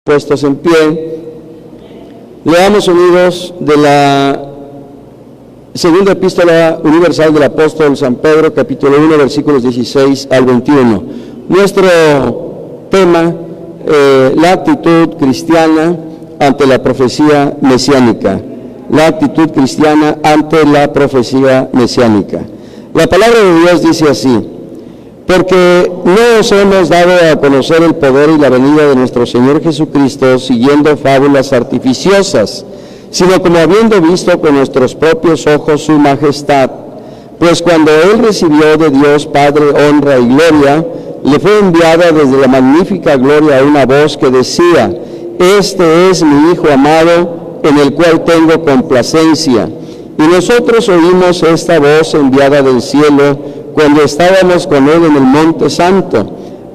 Puestos en pie, leamos unidos de la segunda epístola universal del apóstol San Pedro, capítulo 1, versículos 16 al 21. Nuestro tema, la actitud cristiana ante la profecía mesiánica. La actitud cristiana ante la profecía mesiánica. La palabra de Dios dice así: porque no os hemos dado a conocer el poder y la venida de nuestro Señor Jesucristo siguiendo fábulas artificiosas, sino como habiendo visto con nuestros propios ojos su majestad. Pues cuando Él recibió de Dios Padre honra y gloria, le fue enviada desde la magnífica gloria una voz que decía: Este es mi Hijo amado, en el cual tengo complacencia. Y nosotros oímos esta voz enviada del cielo cuando estábamos con Él en el Monte Santo.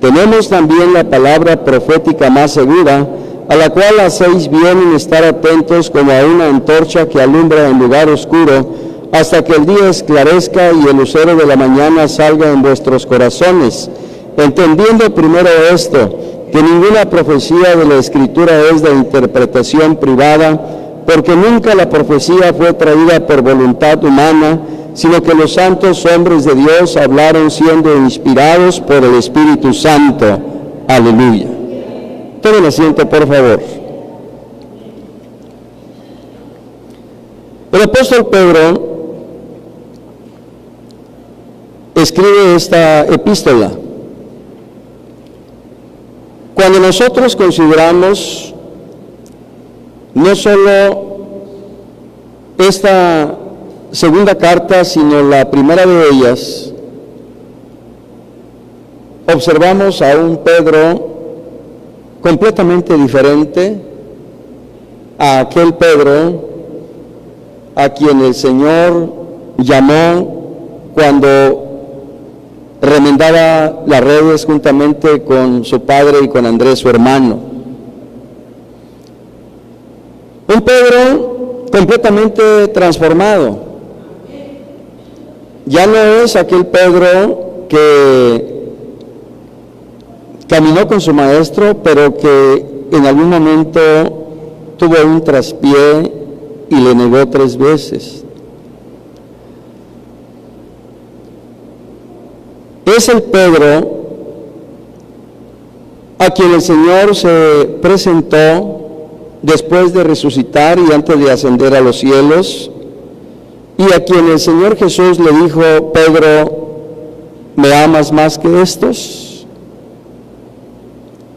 Tenemos también la palabra profética más segura, a la cual hacéis bien en estar atentos como a una antorcha que alumbra en lugar oscuro, hasta que el día esclarezca y el lucero de la mañana salga en vuestros corazones. Entendiendo primero esto, que ninguna profecía de la Escritura es de interpretación privada, porque nunca la profecía fue traída por voluntad humana, sino que los santos hombres de Dios hablaron siendo inspirados por el Espíritu Santo. Aleluya. Tomen asiento, por favor. El apóstol Pedro escribe esta epístola. Cuando nosotros consideramos no solo esta segunda carta, sino la primera de ellas, observamos a un Pedro completamente diferente a aquel Pedro a quien el Señor llamó cuando remendaba las redes juntamente con su padre y con Andrés, su hermano. Un Pedro completamente transformado. Ya no es aquel Pedro que caminó con su maestro, pero que en algún momento tuvo un traspié y le negó 3 veces. Es el Pedro a quien el Señor se presentó después de resucitar y antes de ascender a los cielos, y a quien el Señor Jesús le dijo: Pedro, ¿me amas más que estos?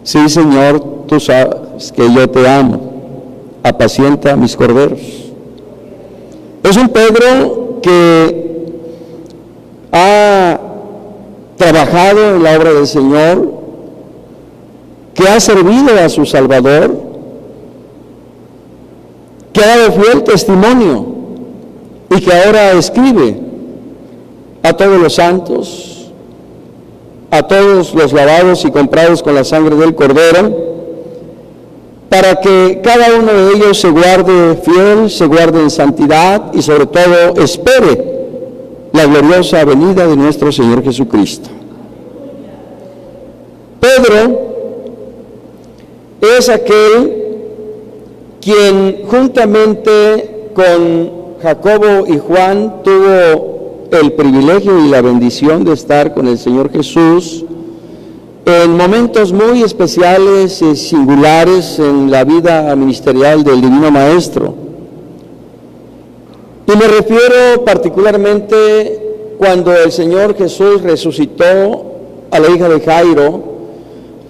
Sí, Señor, tú sabes que yo te amo, apacienta mis corderos. Es un Pedro que ha trabajado en la obra del Señor, que ha servido a su Salvador, que ha dado fiel testimonio y que ahora escribe a todos los santos, a todos los lavados y comprados con la sangre del Cordero, para que cada uno de ellos se guarde fiel, se guarde en santidad y sobre todo espere la gloriosa venida de nuestro Señor Jesucristo. Pedro es aquel quien juntamente con Jacobo y Juan tuvo el privilegio y la bendición de estar con el Señor Jesús en momentos muy especiales y singulares en la vida ministerial del Divino Maestro. Y me refiero particularmente cuando el Señor Jesús resucitó a la hija de Jairo.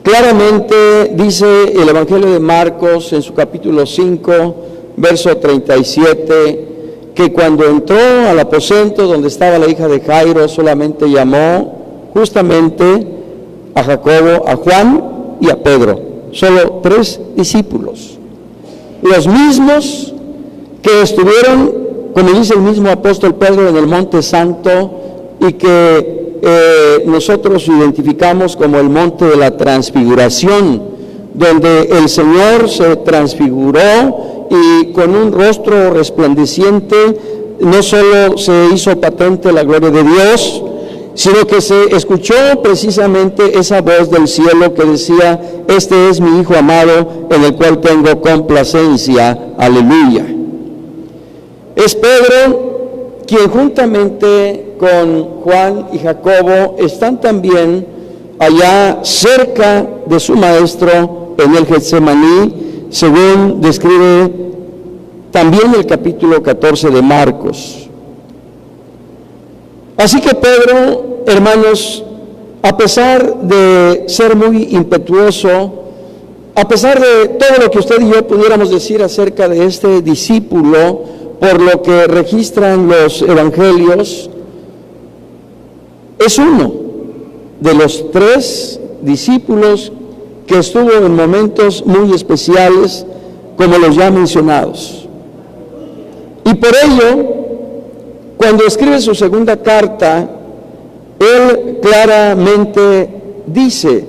Claramente dice el Evangelio de Marcos en su capítulo 5, verso 37, que cuando entró al aposento donde estaba la hija de Jairo, solamente llamó justamente a Jacobo, a Juan y a Pedro. Solo 3 discípulos. Los mismos que estuvieron, como dice el mismo apóstol Pedro, en el Monte Santo, y que nosotros identificamos como el Monte de la Transfiguración, donde el Señor se transfiguró y con un rostro resplandeciente no solo se hizo patente la gloria de Dios, sino que se escuchó precisamente esa voz del cielo que decía: este es mi Hijo amado, en el cual tengo complacencia. Aleluya. Es Pedro quien juntamente con Juan y Jacobo están también allá cerca de su maestro en el Getsemaní, según describe también el capítulo 14 de Marcos. Así que Pedro, hermanos, a pesar de ser muy impetuoso, a pesar de todo lo que usted y yo pudiéramos decir acerca de este discípulo, por lo que registran los evangelios, es uno de los 3 discípulos que estuvo en momentos muy especiales, como los ya mencionados. Y por ello, cuando escribe su segunda carta, él claramente dice: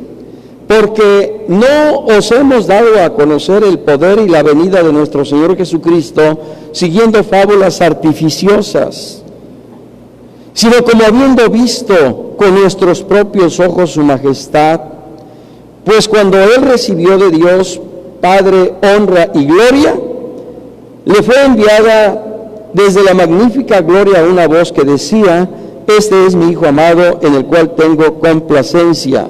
porque no os hemos dado a conocer el poder y la venida de nuestro Señor Jesucristo siguiendo fábulas artificiosas, sino como habiendo visto con nuestros propios ojos su majestad, pues cuando él recibió de Dios Padre honra y gloria, le fue enviada desde la magnífica gloria una voz que decía: este es mi Hijo amado, en el cual tengo complacencia.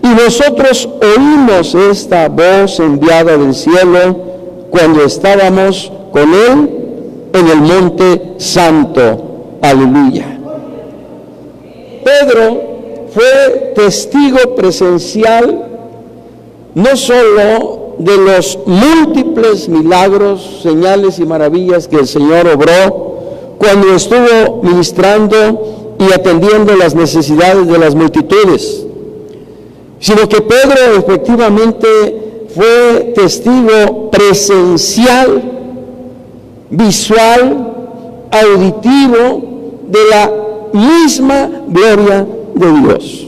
Y nosotros oímos esta voz enviada del cielo cuando estábamos con él en el monte santo. Aleluya. Pedro fue testigo presencial no solo de los múltiples milagros, señales y maravillas que el Señor obró cuando estuvo ministrando y atendiendo las necesidades de las multitudes, sino que Pedro efectivamente fue testigo presencial, visual, auditivo de la misma gloria de Dios.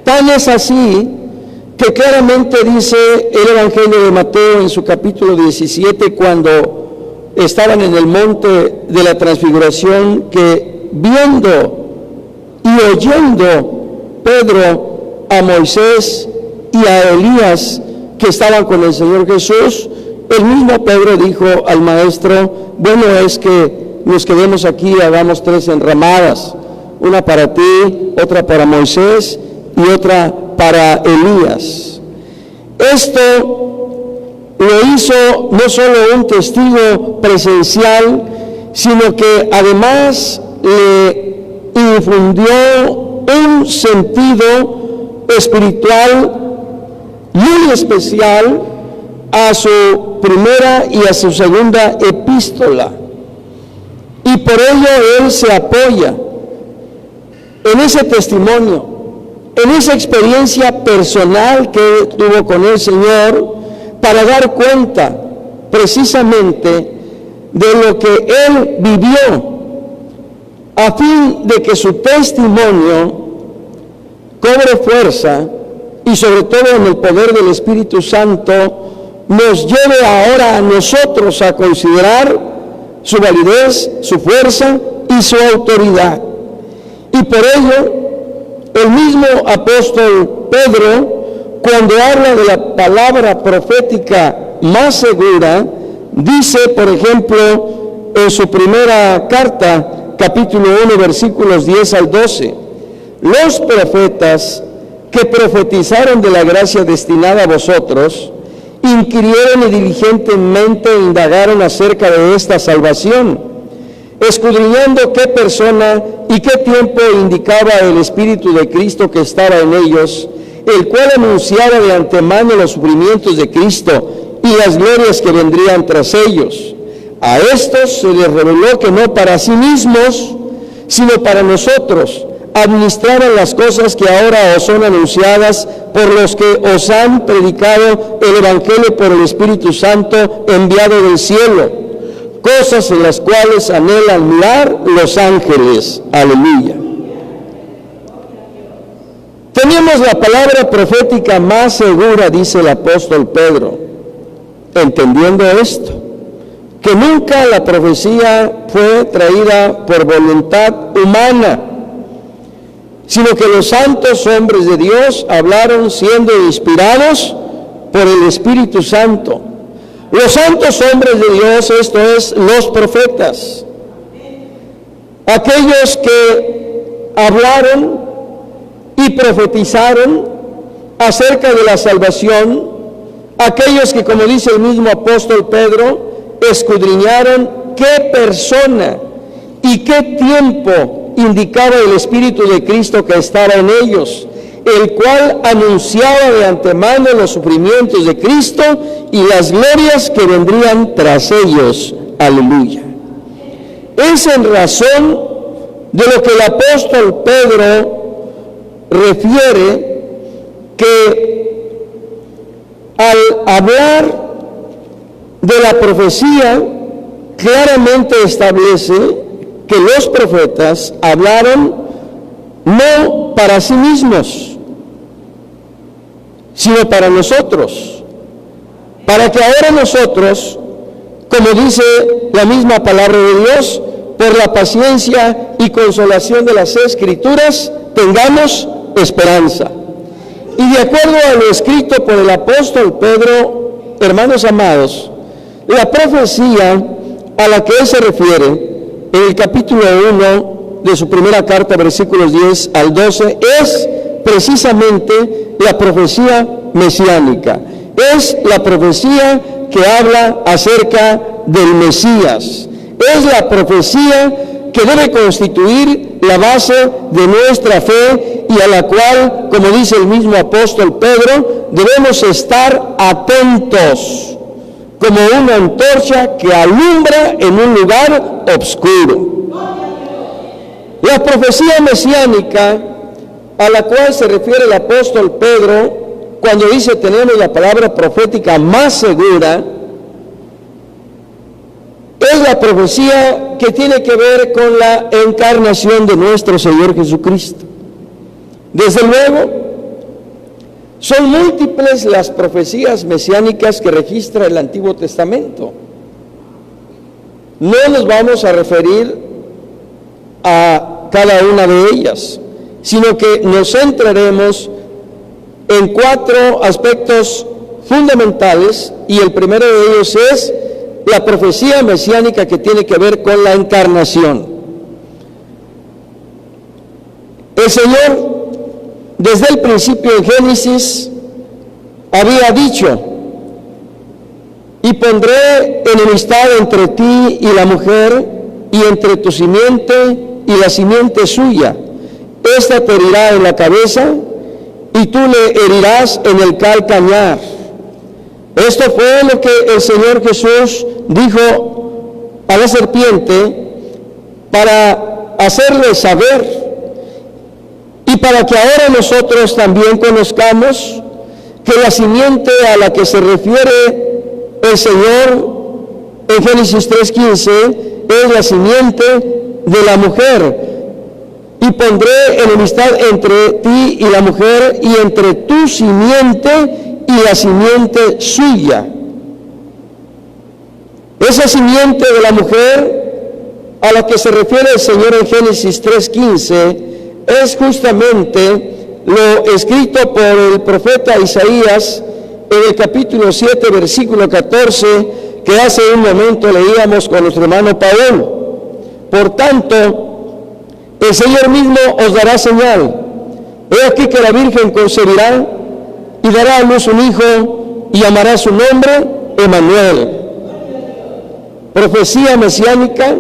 Tan es así que claramente dice el Evangelio de Mateo en su capítulo 17, cuando estaban en el monte de la transfiguración, que viendo y oyendo Pedro a Moisés y a Elías que estaban con el Señor Jesús, el mismo Pedro dijo al maestro: bueno es que nos quedemos aquí y hagamos 3 enramadas, una para ti, otra para Moisés y otra para Elías. Esto lo hizo no solo un testigo presencial, sino que además le infundió un sentido espiritual muy especial a su primera y a su segunda epístola. Y por ello él se apoya en ese testimonio, en esa experiencia personal que tuvo con el Señor, para dar cuenta precisamente de lo que él vivió, a fin de que su testimonio cobre fuerza y sobre todo en el poder del Espíritu Santo nos lleve ahora a nosotros a considerar su validez, su fuerza y su autoridad. Y por ello, el mismo apóstol Pedro, cuando habla de la palabra profética más segura, dice, por ejemplo, en su primera carta, capítulo 1, versículos 10 al 12, los profetas que profetizaron de la gracia destinada a vosotros, inquirieron y diligentemente indagaron acerca de esta salvación, escudriñando qué persona y qué tiempo indicaba el Espíritu de Cristo que estaba en ellos, el cual anunciaba de antemano los sufrimientos de Cristo y las glorias que vendrían tras ellos. A estos se les reveló que no para sí mismos, sino para nosotros, administraban las cosas que ahora os son anunciadas por los que os han predicado el Evangelio por el Espíritu Santo enviado del cielo, cosas en las cuales anhelan mirar los ángeles. Aleluya. Tenemos la palabra profética más segura, dice el apóstol Pedro. Entendiendo esto, que nunca la profecía fue traída por voluntad humana, sino que los santos hombres de Dios hablaron siendo inspirados por el Espíritu Santo. Los santos hombres de Dios, esto es, los profetas, aquellos que hablaron y profetizaron acerca de la salvación, aquellos que, como dice el mismo apóstol Pedro, escudriñaron qué persona y qué tiempo indicaba el Espíritu de Cristo que estaba en ellos, el cual anunciaba de antemano los sufrimientos de Cristo y las glorias que vendrían tras ellos. Aleluya. Es en razón de lo que el apóstol Pedro refiere que al hablar de la profecía claramente establece que los profetas hablaron no para sí mismos, sino para nosotros, para que ahora nosotros, como dice la misma palabra de Dios, por la paciencia y consolación de las Escrituras, tengamos esperanza. Y de acuerdo a lo escrito por el apóstol Pedro, hermanos amados, la profecía a la que él se refiere en el capítulo 1 de su primera carta, versículos 10 al 12, es precisamente la profecía mesiánica. Es la profecía que habla acerca del Mesías. Es la profecía que debe constituir la base de nuestra fe y a la cual, como dice el mismo apóstol Pedro, debemos estar atentos, como una antorcha que alumbra en un lugar oscuro. La profecía mesiánica a la cual se refiere el apóstol Pedro cuando dice tenemos la palabra profética más segura, es la profecía que tiene que ver con la encarnación de nuestro Señor Jesucristo. Desde luego, son múltiples las profecías mesiánicas que registra el Antiguo Testamento. No nos vamos a referir a cada una de ellas, sino que nos centraremos en 4 aspectos fundamentales, y el primero de ellos es la profecía mesiánica que tiene que ver con la encarnación. El Señor, desde el principio en Génesis, había dicho: y pondré enemistad entre ti y la mujer, y entre tu simiente y la simiente suya. Esta te herirá en la cabeza, y tú le herirás en el calcañar. Esto fue lo que el Señor Jesús dijo a la serpiente para hacerle saber, y para que ahora nosotros también conozcamos que la simiente a la que se refiere el Señor en Génesis 3:15 es la simiente de la mujer. Y pondré enemistad entre ti y la mujer, y entre tu simiente y la simiente suya. Esa simiente de la mujer a la que se refiere el Señor en Génesis 3:15 es justamente lo escrito por el profeta Isaías en el capítulo 7, versículo 14, que hace un momento leíamos con nuestro hermano Paul. Por tanto, el Señor mismo os dará señal. He aquí que la Virgen concebirá y dará a luz un hijo, y llamará su nombre Emmanuel. Profecía mesiánica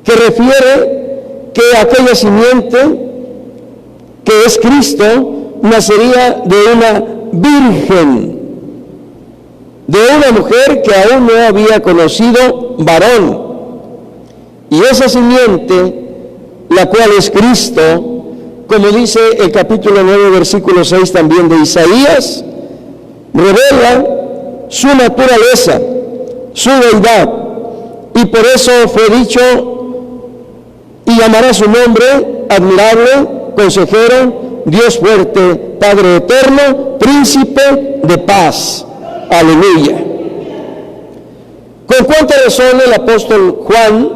que refiere que aquella simiente, que es Cristo, nacería de una virgen, de una mujer que aún no había conocido varón. Y esa simiente, la cual es Cristo, como dice el capítulo 9, versículo 6 también de Isaías, revela su naturaleza, su deidad, y por eso fue dicho: y llamará su nombre admirable, consejero, Dios fuerte, Padre eterno, príncipe de paz. Aleluya. Con cuánta razón el apóstol Juan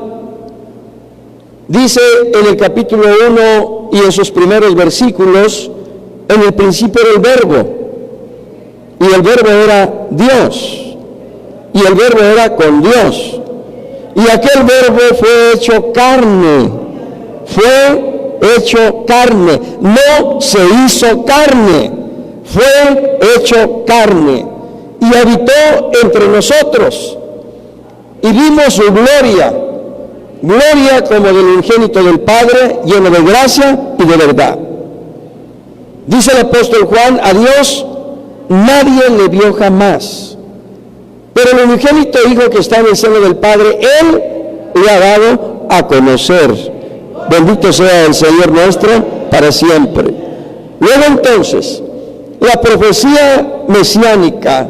dice en el capítulo 1 y en sus primeros versículos: en el principio era el Verbo, y el Verbo era Dios, y el Verbo era con Dios, y aquel Verbo fue hecho carne, no se hizo carne, fue hecho carne, y habitó entre nosotros, y vimos su gloria como del unigénito del Padre, lleno de gracia y de verdad. Dice el apóstol Juan: a Dios nadie le vio jamás, pero el unigénito Hijo que está en el seno del Padre, Él le ha dado a conocer. Bendito sea el Señor nuestro para siempre. Luego entonces, la profecía mesiánica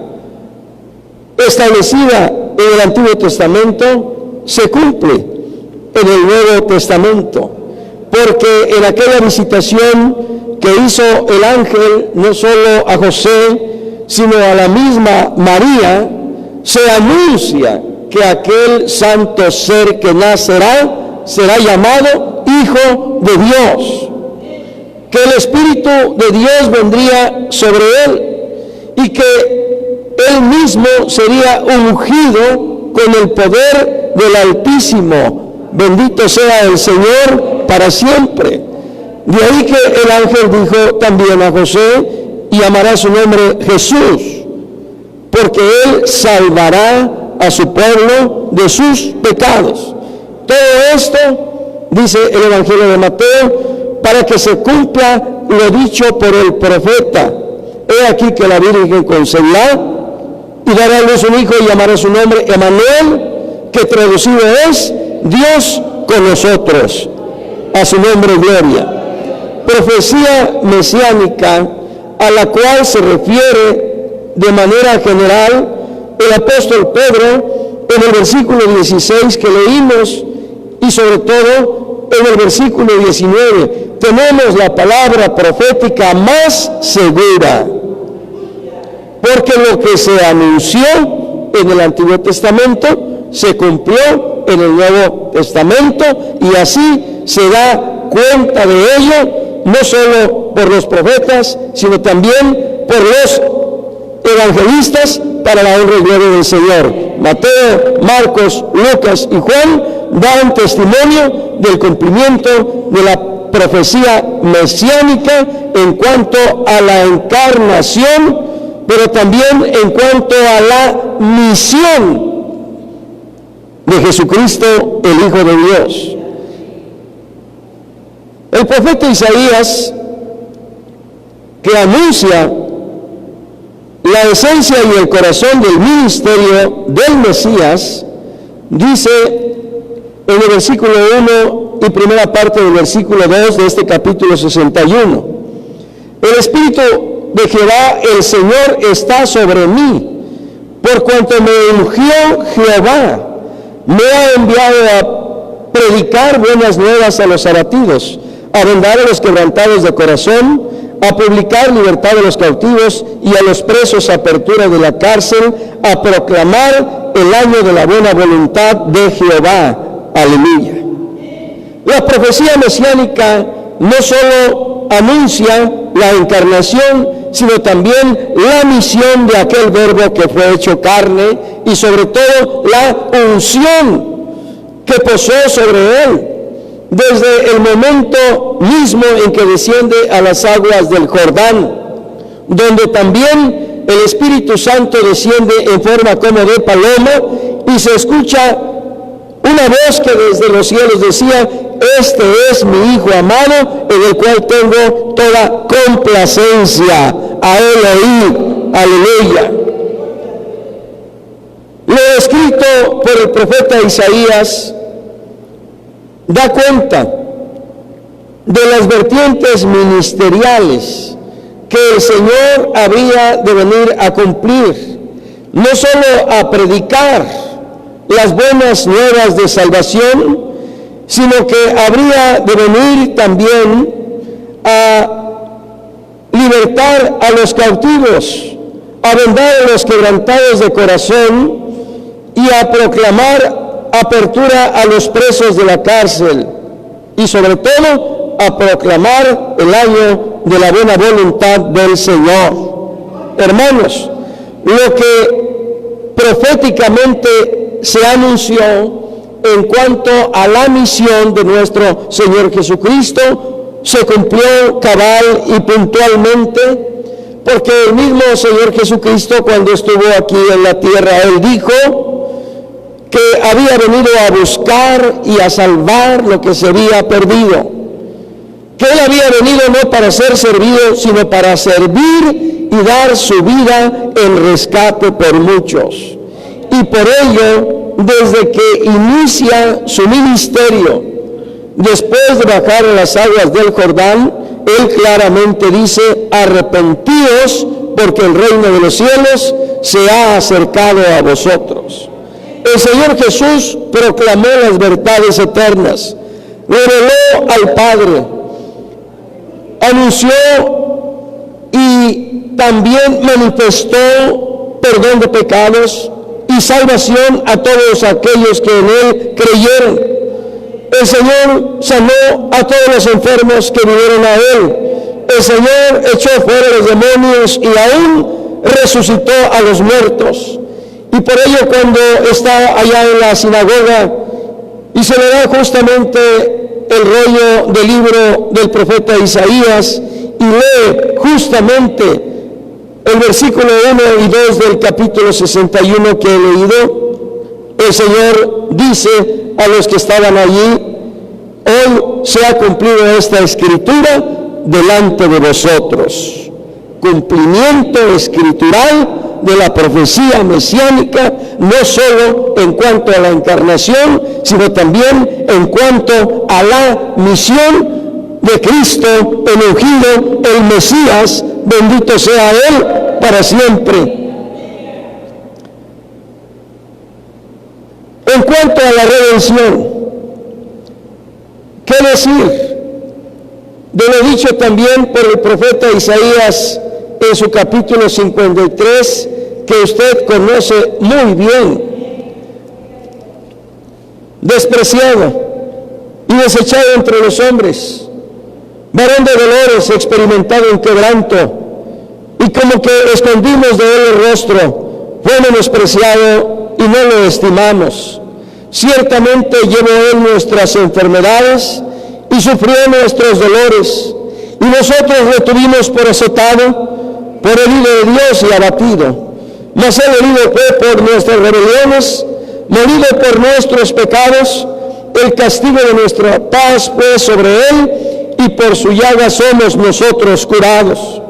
establecida en el Antiguo Testamento se cumple en el Nuevo Testamento, porque en aquella visitación que hizo el ángel no solo a José, sino a la misma María, se anuncia que aquel santo ser que nacerá será llamado Hijo de Dios, que el Espíritu de Dios vendría sobre él y que él mismo sería ungido con el poder del Altísimo. Bendito sea el Señor para siempre. De ahí que el ángel dijo también a José: y llamará su nombre Jesús, porque él salvará a su pueblo de sus pecados. Todo esto, dice el Evangelio de Mateo, para que se cumpla lo dicho por el profeta: he aquí que la Virgen concebirá y dará a luz un hijo y llamará su nombre Emmanuel, que traducido es Dios con nosotros. A su nombre gloria. Profecía mesiánica a la cual se refiere de manera general el apóstol Pedro en el versículo 16 que leímos, y sobre todo en el versículo 19. Tenemos la palabra profética más segura, porque lo que se anunció en el Antiguo Testamento se cumplió en el Nuevo Testamento, y así se da cuenta de ello no solo por los profetas, sino también por los evangelistas, para la honra y gloria del Señor. Mateo, Marcos, Lucas y Juan dan testimonio del cumplimiento de la profecía mesiánica en cuanto a la encarnación, pero también en cuanto a la misión de Jesucristo, el Hijo de Dios. El profeta Isaías, que anuncia la esencia y el corazón del ministerio del Mesías, dice en el versículo 1 y primera parte del versículo 2 de este capítulo 61: el Espíritu de Jehová el Señor está sobre mí, por cuanto me ungió Jehová, me ha enviado a predicar buenas nuevas a los abatidos, a vendar a los quebrantados de corazón, a publicar libertad a los cautivos y a los presos apertura de la cárcel, a proclamar el año de la buena voluntad de Jehová. Aleluya. La profecía mesiánica no solo anuncia la encarnación, sino también la misión de aquel Verbo que fue hecho carne, y sobre todo la unción que posó sobre él desde el momento mismo en que desciende a las aguas del Jordán, donde también el Espíritu Santo desciende en forma como de paloma, y se escucha una voz que desde los cielos decía: este es mi Hijo amado, en el cual tengo toda complacencia. A él oí. Aleluya. Lo escrito por el profeta Isaías da cuenta de las vertientes ministeriales que el Señor habría de venir a cumplir, no solo a predicar las buenas nuevas de salvación, sino que habría de venir también a libertar a los cautivos, a vendar a los quebrantados de corazón, y y a proclamar apertura a los presos de la cárcel y sobre todo a proclamar el año de la buena voluntad del Señor. Hermanos, lo que proféticamente se anunció en cuanto a la misión de nuestro Señor Jesucristo se cumplió cabal y puntualmente, porque el mismo Señor Jesucristo, cuando estuvo aquí en la tierra, Él dijo que había venido a buscar y a salvar lo que se había perdido, que Él había venido no para ser servido, sino para servir y dar su vida en rescate por muchos. Y por ello, desde que inicia su ministerio, después de bajar a las aguas del Jordán, Él claramente dice: arrepentíos, porque el reino de los cielos se ha acercado a vosotros. El Señor Jesús proclamó las verdades eternas, reveló al Padre, anunció y también manifestó perdón de pecados y salvación a todos aquellos que en Él creyeron. El Señor sanó a todos los enfermos que vinieron a Él. El Señor echó fuera los demonios y aún resucitó a los muertos. Y por ello, cuando está allá en la sinagoga y se le da justamente el rollo del libro del profeta Isaías y lee justamente el versículo 1 y 2 del capítulo 61 que he leído, el Señor dice a los que estaban allí: hoy se ha cumplido esta escritura delante de vosotros. Cumplimiento escritural de la profecía mesiánica, no solo en cuanto a la encarnación, sino también en cuanto a la misión de Cristo, el ungido, el Mesías, bendito sea Él para siempre. En cuanto a la redención, ¿qué decir de lo dicho también por el profeta Isaías en su capítulo 53, que usted conoce muy bien? Despreciado y desechado entre los hombres, varón de dolores, experimentado en quebranto, y como que escondimos de Él el rostro, fue menospreciado y no lo estimamos. Ciertamente llevó Él nuestras enfermedades y sufrió nuestros dolores, y nosotros lo tuvimos por azotado, por herido de Dios y abatido. Mas Él herido fue por nuestras rebeliones, molido por nuestros pecados. El castigo de nuestra paz fue sobre Él, y por su llaga somos nosotros curados.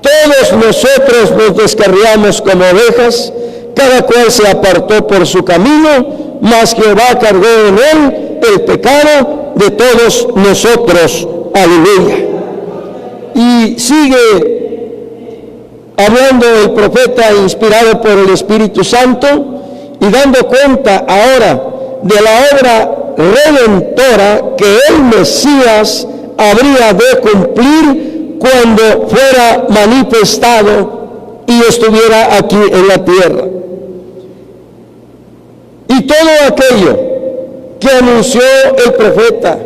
Todos nosotros nos descarriamos como ovejas, cada cual se apartó por su camino, mas Jehová cargó en Él el pecado de todos nosotros. Aleluya. Y sigue hablando el profeta inspirado por el Espíritu Santo y dando cuenta ahora de la obra redentora que el Mesías habría de cumplir cuando fuera manifestado y estuviera aquí en la tierra. Y todo aquello que anunció el profeta,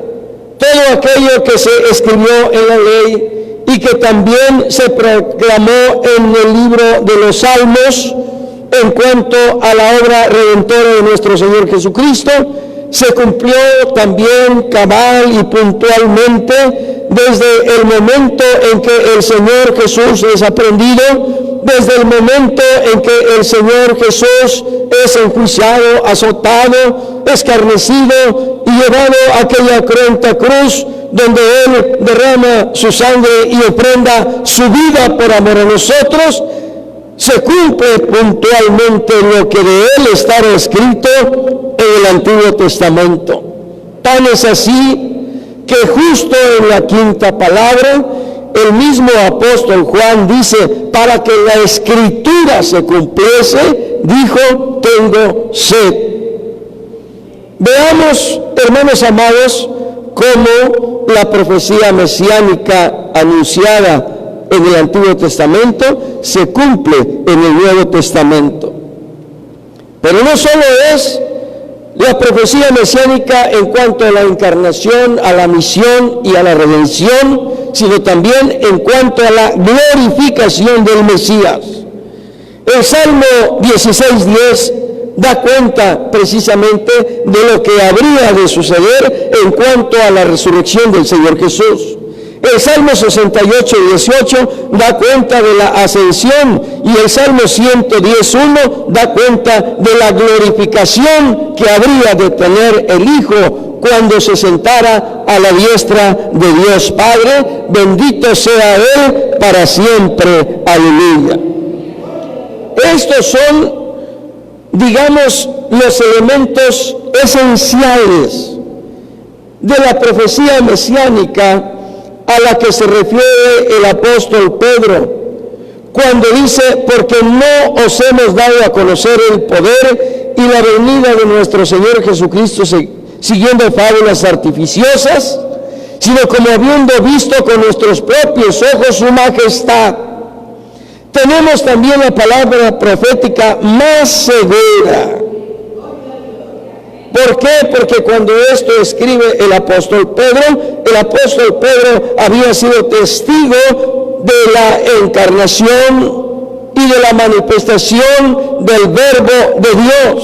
todo aquello que se escribió en la ley y que también se proclamó en el libro de los Salmos en cuanto a la obra redentora de nuestro Señor Jesucristo, se cumplió también cabal y puntualmente desde el momento en que el Señor Jesús es aprendido, desde el momento en que el Señor Jesús es enjuiciado, azotado, escarnecido y llevado a aquella cruenta cruz donde Él derrama su sangre y ofrenda su vida por amor a nosotros. Se cumple puntualmente lo que de Él estaba escrito en el Antiguo Testamento. Tan es así que justo en la quinta palabra, el mismo apóstol Juan dice: para que la Escritura se cumpliese, dijo: tengo sed. Veamos, hermanos amados, cómo la profecía mesiánica anunciada en el Antiguo Testamento se cumple en el Nuevo Testamento. Pero no solo es la profecía mesiánica en cuanto a la encarnación, a la misión y a la redención, sino también en cuanto a la glorificación del Mesías. El Salmo 16:10 da cuenta precisamente de lo que habría de suceder en cuanto a la resurrección del Señor Jesús. El Salmo 68:18 da cuenta de la ascensión y el Salmo 110:1 da cuenta de la glorificación que habría de tener el Hijo cuando se sentara a la diestra de Dios Padre. Bendito sea Él para siempre. Aleluya. Estos son, digamos, los elementos esenciales de la profecía mesiánica a la que se refiere el apóstol Pedro, cuando dice: porque no os hemos dado a conocer el poder y la venida de nuestro Señor Jesucristo siguiendo fábulas artificiosas, sino como habiendo visto con nuestros propios ojos su majestad. Tenemos también la palabra profética más segura. ¿Por qué? Porque cuando esto escribe el apóstol Pedro había sido testigo de la encarnación y de la manifestación del Verbo de Dios.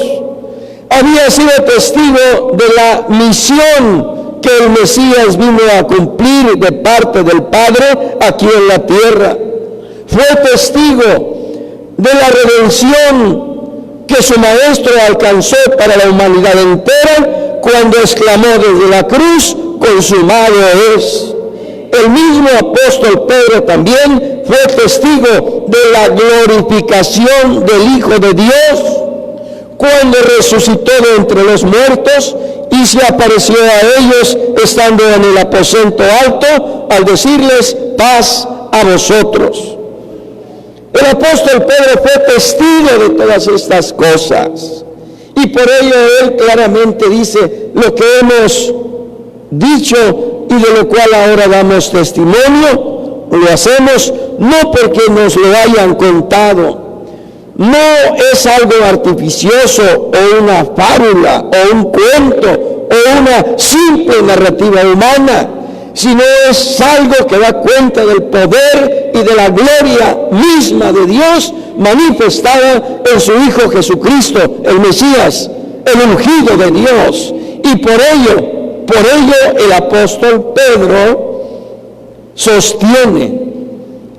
Había sido testigo de la misión que el Mesías vino a cumplir de parte del Padre aquí en la tierra. Fue testigo de la redención que su Maestro alcanzó para la humanidad entera cuando exclamó desde la cruz: consumado es. El mismo apóstol Pedro también fue testigo de la glorificación del Hijo de Dios cuando resucitó de entre los muertos y se apareció a ellos estando en el aposento alto al decirles: paz a vosotros. El apóstol Pedro fue testigo de todas estas cosas y por ello él claramente dice lo que hemos dicho y de lo cual ahora damos testimonio. Lo hacemos no porque nos lo hayan contado, no es algo artificioso o una fábula o un cuento o una simple narrativa humana, sino es algo que da cuenta del poder y de la gloria misma de Dios manifestada en su Hijo Jesucristo, el Mesías, el ungido de Dios. Y por ello el apóstol Pedro sostiene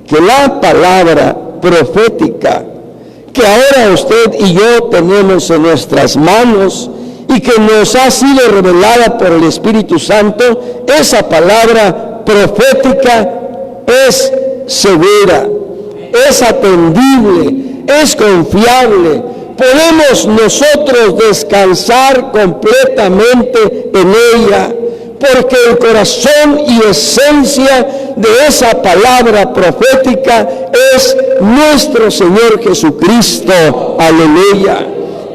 que la palabra profética que ahora usted y yo tenemos en nuestras manos y que nos ha sido revelada por el Espíritu Santo, esa palabra profética es segura, es atendible, es confiable. Podemos nosotros descansar completamente en ella, porque el corazón y esencia de esa palabra profética es nuestro Señor Jesucristo. Aleluya.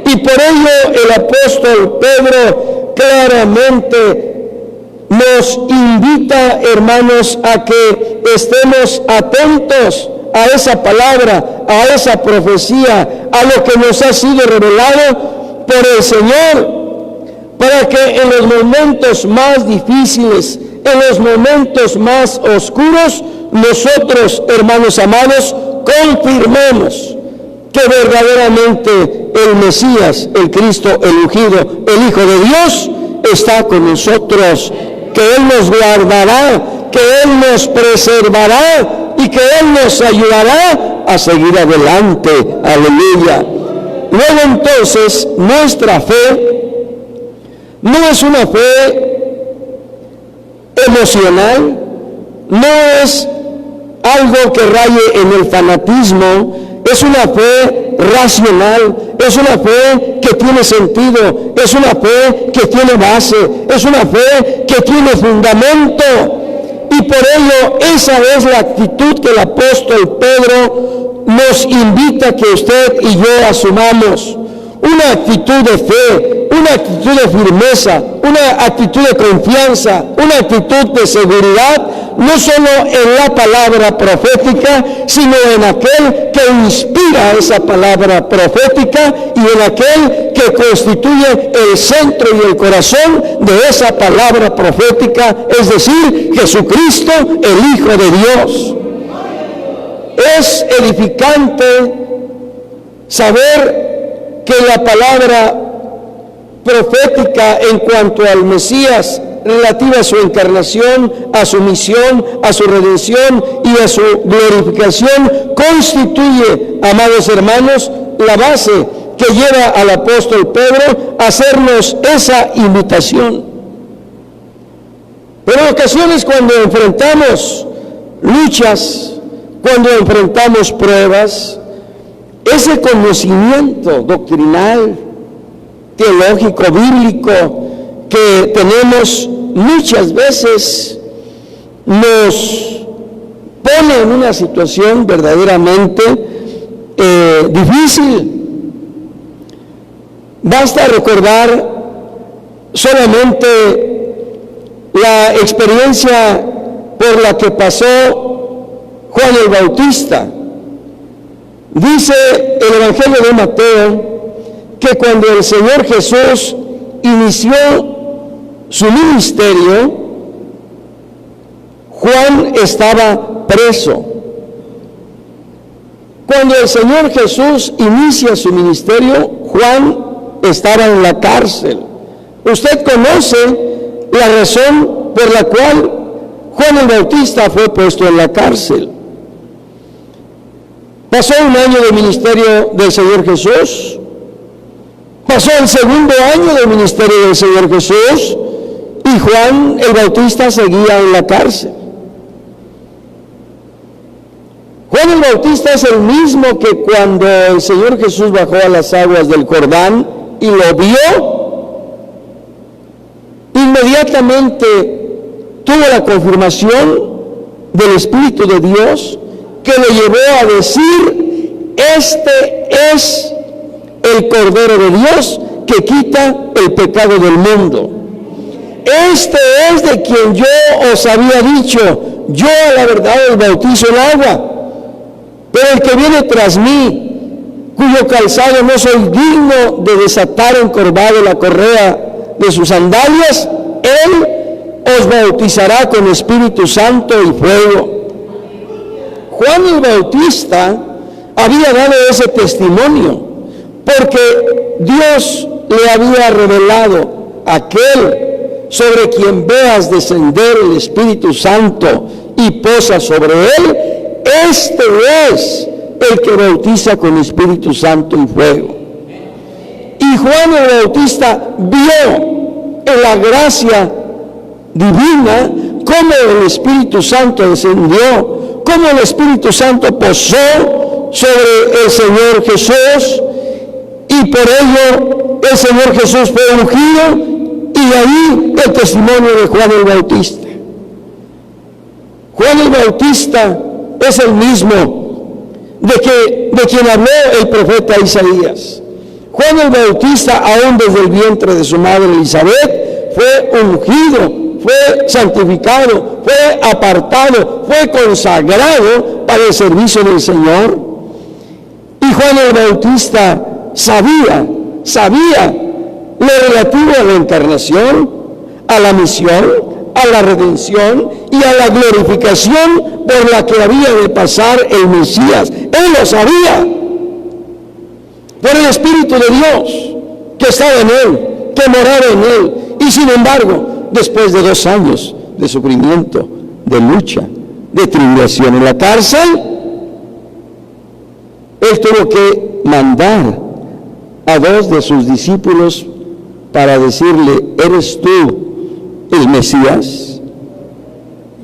Y por ello el apóstol Pedro claramente nos invita, hermanos, a que estemos atentos a esa palabra, a esa profecía, a lo que nos ha sido revelado por el Señor, para que en los momentos más difíciles, en los momentos más oscuros, nosotros, hermanos amados, confirmemos que verdaderamente el Mesías, el Cristo, el ungido, el Hijo de Dios, está con nosotros, que Él nos guardará, que Él nos preservará y que Él nos ayudará a seguir adelante. Aleluya. Luego entonces, nuestra fe no es una fe emocional, no es algo que raye en el fanatismo. Es una fe racional, es una fe que tiene sentido, es una fe que tiene base, es una fe que tiene fundamento. Y por ello esa es la actitud que el apóstol Pedro nos invita a que usted y yo asumamos. Una actitud de fe, una actitud de firmeza, una actitud de confianza, una actitud de seguridad, no solo en la palabra profética, sino en aquel que inspira esa palabra profética y en aquel que constituye el centro y el corazón de esa palabra profética, es decir, Jesucristo, el Hijo de Dios. Es edificante saber que la palabra profética en cuanto al Mesías, relativa a su encarnación, a su misión, a su redención y a su glorificación, constituye, amados hermanos, la base que lleva al apóstol Pedro a hacernos esa invitación. Pero en ocasiones, cuando enfrentamos luchas, cuando enfrentamos pruebas, ese conocimiento doctrinal, teológico, bíblico que tenemos muchas veces nos pone en una situación verdaderamente difícil. Basta recordar solamente la experiencia por la que pasó Juan el Bautista. Dice el Evangelio de Mateo que cuando el Señor Jesús inició su ministerio, Juan estaba preso. Cuando el Señor Jesús inicia su ministerio, Juan estaba en la cárcel. Usted conoce la razón por la cual Juan el Bautista fue puesto en la cárcel. Pasó un año de ministerio del Señor Jesús. Pasó el segundo año del ministerio del Señor Jesús y Juan el Bautista seguía en la cárcel. Juan el Bautista es el mismo que cuando el Señor Jesús bajó a las aguas del Jordán y lo vio, inmediatamente tuvo la confirmación del Espíritu de Dios que le llevó a decir: este es el Cordero de Dios que quita el pecado del mundo. Este es de quien yo os había dicho: yo a la verdad os bautizo en agua, pero el que viene tras mí, cuyo calzado no soy digno de desatar encorvado la correa de sus sandalias, él os bautizará con Espíritu Santo y fuego. Juan el Bautista había dado ese testimonio porque Dios le había revelado: aquel sobre quien veas descender el Espíritu Santo y posa sobre él, este es el que bautiza con Espíritu Santo y fuego. Y Juan el Bautista vio en la gracia divina cómo el Espíritu Santo descendió, cómo el Espíritu Santo posó sobre el Señor Jesús, y por ello el Señor Jesús fue ungido, y de ahí el testimonio de Juan el Bautista. Juan el Bautista es el mismo de quien habló el profeta Isaías. Juan el Bautista, aún desde el vientre de su madre Elizabeth, fue ungido, fue santificado, fue apartado, fue consagrado para el servicio del Señor. Y Juan el Bautista sabía lo relativo a la encarnación, a la misión, a la redención y a la glorificación por la que había de pasar el Mesías. Él lo sabía por el Espíritu de Dios que estaba en él, que moraba en él. Y sin embargo, después de 2 años de sufrimiento, de lucha, de tribulación en la cárcel, él tuvo que mandar a 2 de sus discípulos para decirle: ¿eres tú el Mesías?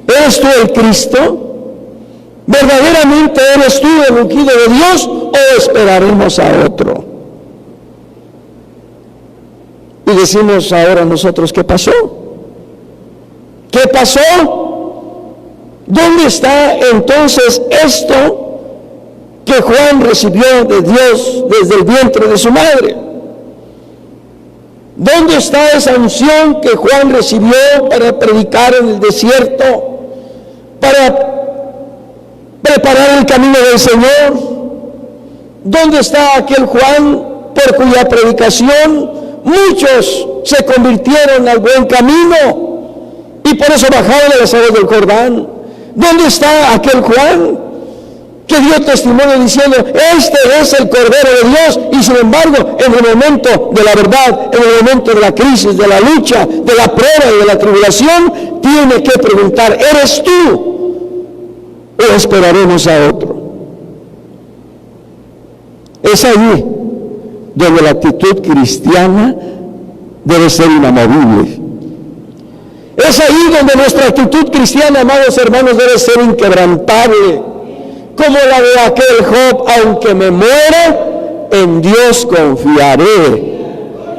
¿Eres tú el Cristo? ¿Verdaderamente eres tú el ungido de Dios o esperaremos a otro? Y decimos ahora nosotros: ¿qué pasó? ¿Qué pasó? ¿Dónde está entonces esto que Juan recibió de Dios desde el vientre de su madre? ¿Dónde está esa unción que Juan recibió para predicar en el desierto? para preparar el camino del Señor? ¿Dónde está aquel Juan por cuya predicación muchos se convirtieron al buen camino y por eso bajaron de las aguas del Jordán? ¿Dónde está aquel Juan que dio testimonio diciendo: este es el Cordero de Dios? Y sin embargo, en el momento de la verdad, en el momento de la crisis, de la lucha, de la prueba y de la tribulación, tiene que preguntar: ¿eres tú o esperaremos a otro? Es ahí donde la actitud cristiana debe ser inamovible. Es ahí donde nuestra actitud cristiana, amados hermanos, debe ser inquebrantable, como la de aquel Job: aunque me muera, en Dios confiaré.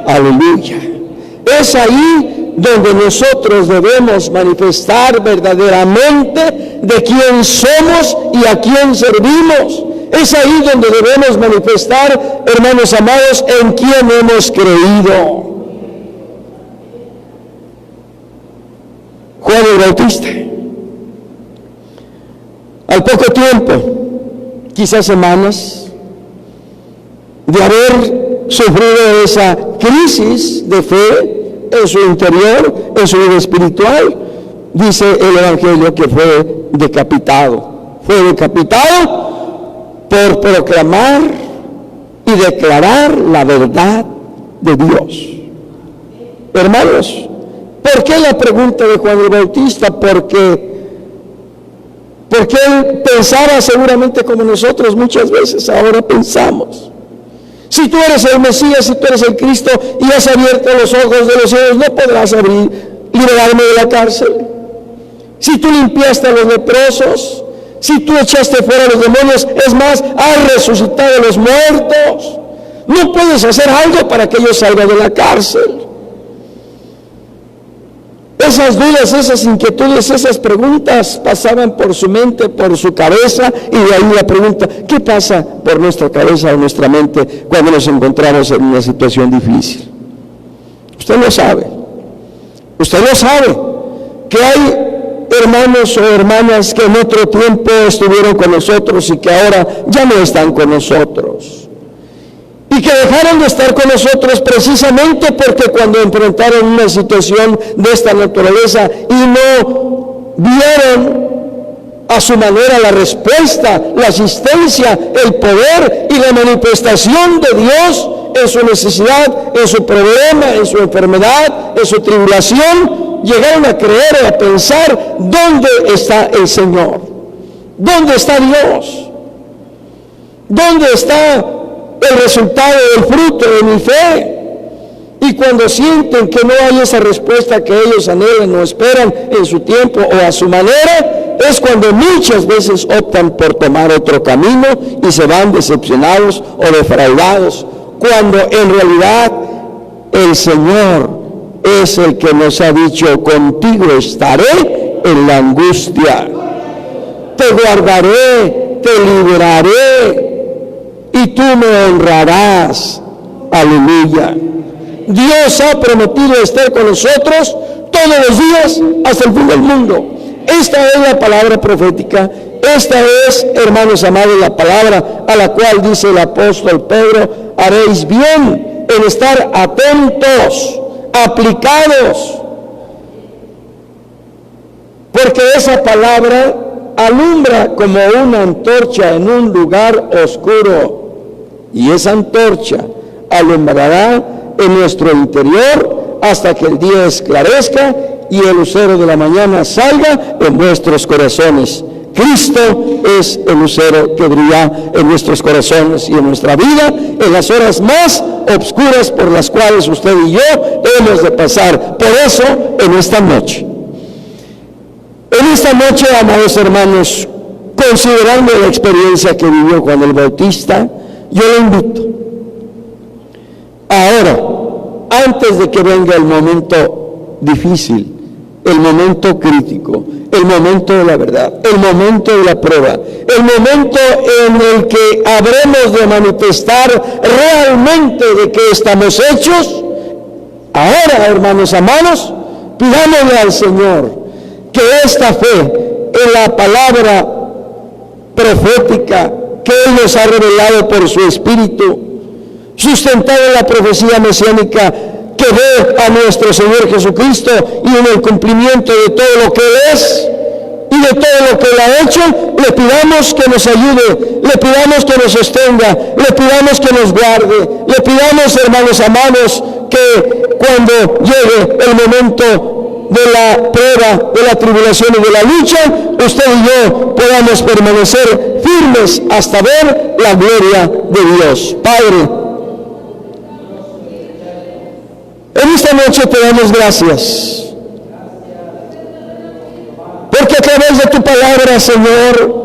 Aleluya. Es ahí donde nosotros debemos manifestar verdaderamente de quién somos y a quién servimos. Es ahí donde debemos manifestar, hermanos amados, en quién hemos creído. Juan el Bautista, al poco tiempo, quizás semanas, de haber sufrido esa crisis de fe en su interior, en su vida espiritual, dice el Evangelio que fue decapitado. Fue decapitado por proclamar y declarar la verdad de Dios. Hermanos, ¿por qué la pregunta de Juan el Bautista? Porque él pensaba seguramente como nosotros muchas veces ahora pensamos. Si tú eres el Mesías, si tú eres el Cristo y has abierto los ojos de los cielos, no podrás liberarme de la cárcel. Si tú limpiaste a los leprosos, si tú echaste fuera a los demonios, es más, has resucitado a los muertos, ¿no puedes hacer algo para que ellos salgan de la cárcel? Esas dudas, esas inquietudes, esas preguntas pasaban por su mente, por su cabeza, y de ahí la pregunta: ¿qué pasa por nuestra cabeza o nuestra mente cuando nos encontramos en una situación difícil? Usted lo sabe que hay hermanos o hermanas que en otro tiempo estuvieron con nosotros y que ahora ya no están con nosotros, y que dejaron de estar con nosotros precisamente porque cuando enfrentaron una situación de esta naturaleza y no vieron a su manera la respuesta, la asistencia, el poder y la manifestación de Dios en su necesidad, en su problema, en su enfermedad, en su tribulación, llegaron a creer o a pensar: ¿dónde está el Señor? ¿Dónde está Dios? ¿Dónde está el resultado del fruto de mi fe? Y cuando sienten que no hay esa respuesta que ellos anhelan o esperan en su tiempo o a su manera, es cuando muchas veces optan por tomar otro camino y se van decepcionados o defraudados, cuando en realidad el Señor es el que nos ha dicho: contigo estaré en la angustia, te guardaré, te liberaré y tú me honrarás. Aleluya. Dios ha prometido estar con nosotros todos los días hasta el fin del mundo. Esta es la palabra profética. Esta es, hermanos amados, la palabra a la cual dice el apóstol Pedro: haréis bien en estar atentos, aplicados, porque esa palabra alumbra como una antorcha en un lugar oscuro, y esa antorcha alumbrará en nuestro interior hasta que el día esclarezca y el lucero de la mañana salga en vuestros corazones. Cristo es el lucero que brilla en nuestros corazones y en nuestra vida en las horas más obscuras por las cuales usted y yo hemos de pasar. Por eso, en esta noche, amados hermanos, considerando la experiencia que vivió Juan el Bautista, yo le invito ahora, antes de que venga el momento difícil, el momento crítico, el momento de la verdad, el momento de la prueba, el momento en el que habremos de manifestar realmente de qué estamos hechos, ahora, hermanos amados, pidámosle al Señor que esta fe en la palabra profética que Él nos ha revelado por su Espíritu, sustentado en la profecía mesiánica que ve a nuestro Señor Jesucristo y en el cumplimiento de todo lo que Él es y de todo lo que Él ha hecho. Le pidamos que nos ayude, le pidamos que nos sostenga, le pidamos que nos guarde, le pidamos, hermanos amados, que cuando llegue el momento de la prueba, de la tribulación y de la lucha, usted y yo podamos permanecer firmes hasta ver la gloria de Dios. Padre, en esta noche te damos gracias, porque a través de tu palabra, Señor,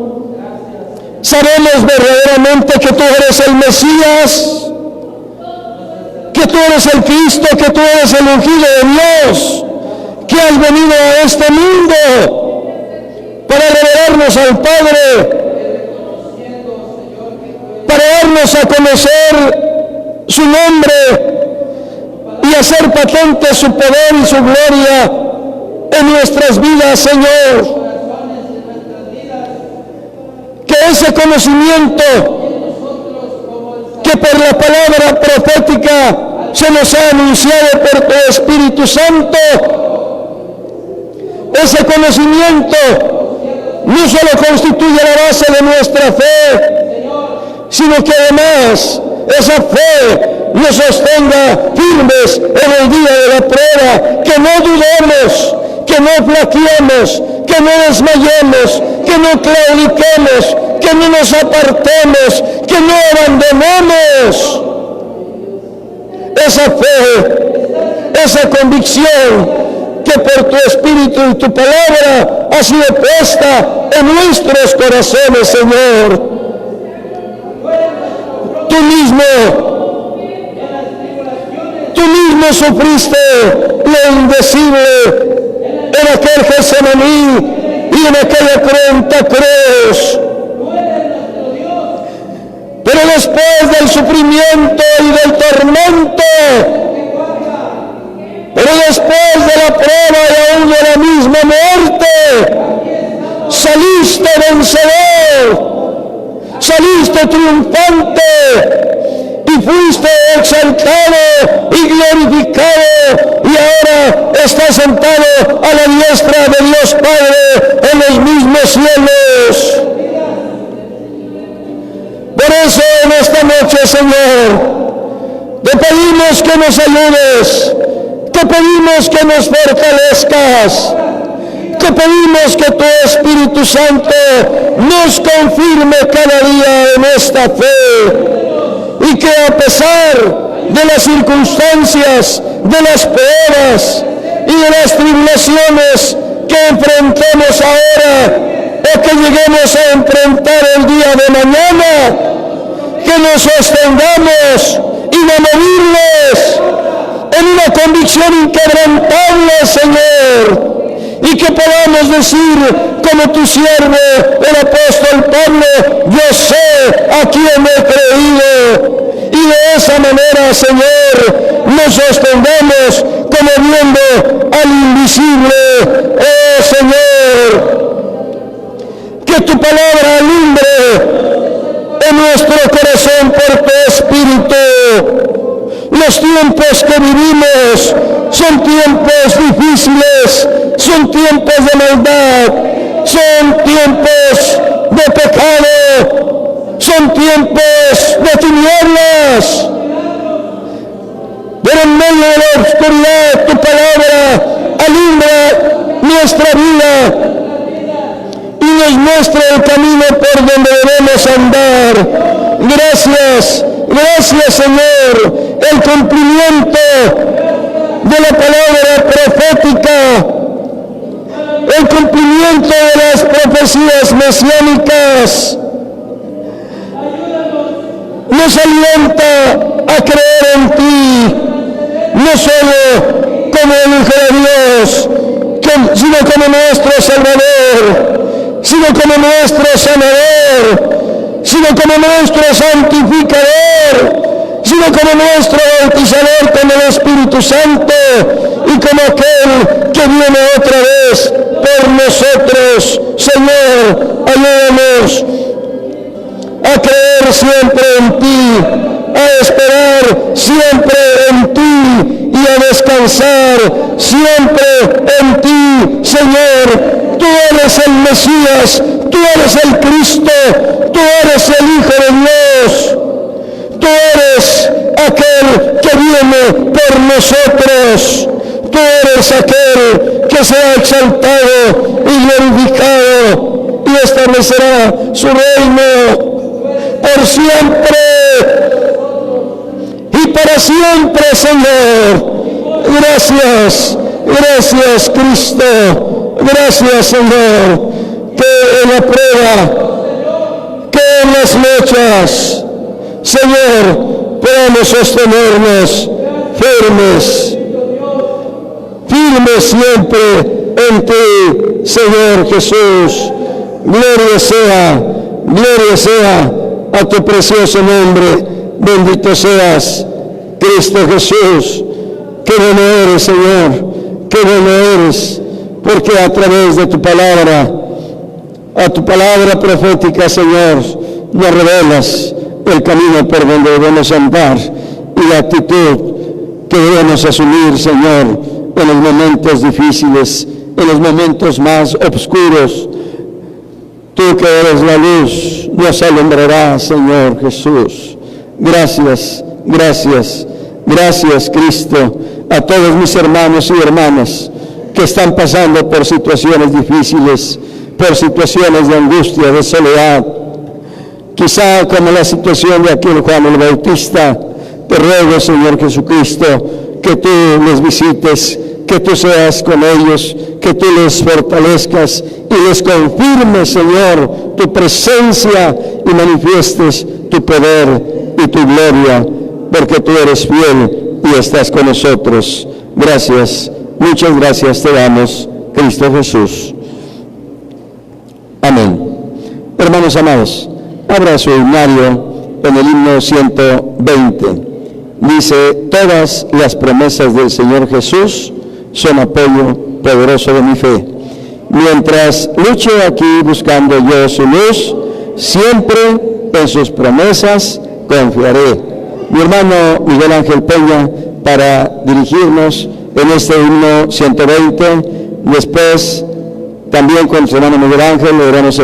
sabemos verdaderamente que tú eres el Mesías, que tú eres el Cristo, que tú eres el ungido de Dios, que has venido a este mundo para revelarnos al Padre, para darnos a conocer su nombre y hacer patente su poder y su gloria en nuestras vidas, Señor. Que ese conocimiento que por la palabra profética se nos ha anunciado por tu Espíritu Santo, ese conocimiento no solo constituye la base de nuestra fe, sino que además esa fe nos sostenga firmes en el día de la prueba, que no dudemos, que no flaqueemos, que no desmayemos, que no claudiquemos, que no nos apartemos, que no abandonemos esa fe, esa convicción que por tu Espíritu y tu palabra ha sido puesta en nuestros corazones, Señor. Tú mismo sufriste lo indecible en aquel Getsemaní y en aquella cruenta cruz. Pero después del sufrimiento y del tormento, pero después de la prueba y aún de la misma muerte, saliste vencedor, saliste triunfante y fuiste exaltado y glorificado, y ahora estás sentado a la diestra de Dios Padre en los mismos cielos. Por eso en esta noche, Señor, te pedimos que nos ayudes, te pedimos que nos fortalezcas, te pedimos que tu Espíritu Santo nos confirme cada día en esta fe, y que a pesar de las circunstancias, de las pruebas y de las tribulaciones que enfrentemos ahora o que lleguemos a enfrentar el día de mañana, que nos sostengamos inamovibles en una convicción inquebrantable, Señor, y que podamos decir como tu siervo, el apóstol Pablo: yo sé a quién he creído. Y de esa manera, Señor, nos sostengamos como viendo al invisible. Oh Señor, que tu palabra alumbre en nuestro corazón por tu Espíritu. Los tiempos que vivimos son tiempos difíciles, son tiempos de maldad, son tiempos de pecado, son tiempos de tinieblas. Pero en medio de la oscuridad tu palabra alumbra nuestra vida y nos muestra el camino por donde debemos andar. Gracias, gracias, Señor. El cumplimiento de la palabra profética, el cumplimiento de las profecías mesiánicas nos alienta a creer en ti, no solo como el Hijo de Dios, sino como nuestro Salvador, sino como nuestro sanador, sino como nuestro santificador, sino como nuestro bautizador con el Espíritu Santo, y como aquel que viene otra vez por por nosotros. Señor, ayúdanos a creer siempre en ti, a esperar siempre en ti y a descansar siempre en ti. Señor, tú eres el Mesías, tú eres el Cristo, tú eres el Hijo de Dios, tú eres aquel que viene por nosotros, tú eres aquel que será exaltado y glorificado y establecerá su reino por siempre y para siempre. Señor, gracias, gracias Cristo, gracias Señor, que en la prueba, que en las luchas, Señor, podamos sostenernos firmes, firmes siempre en ti, Señor Jesús. Gloria sea a tu precioso nombre. Bendito seas, Cristo Jesús. Qué bueno eres, Señor, qué bueno eres, porque a través de tu palabra, a tu palabra profética, Señor, nos revelas el camino por donde debemos andar y la actitud que debemos asumir, Señor, en los momentos difíciles, en los momentos más oscuros. Tú que eres la luz, nos alumbrarás, Señor Jesús. Gracias, gracias, gracias, Cristo, a todos mis hermanos y hermanas que están pasando por situaciones difíciles, por situaciones de angustia, de soledad. Quizá como la situación de aquel Juan el Bautista. Te ruego, Señor Jesucristo, que tú les visites, que tú seas con ellos, que tú les fortalezcas y les confirmes, Señor, tu presencia y manifiestes tu poder y tu gloria, porque tú eres fiel y estás con nosotros. Gracias, muchas gracias te damos, Cristo Jesús. Amén. Hermanos amados, abra su himnario en el himno 120. Dice: todas las promesas del Señor Jesús son apoyo poderoso de mi fe. Mientras luche aquí buscando yo su luz, siempre en sus promesas confiaré. Mi hermano Miguel Ángel Peña, para dirigirnos en este himno 120, después también con su hermano Miguel Ángel le oramos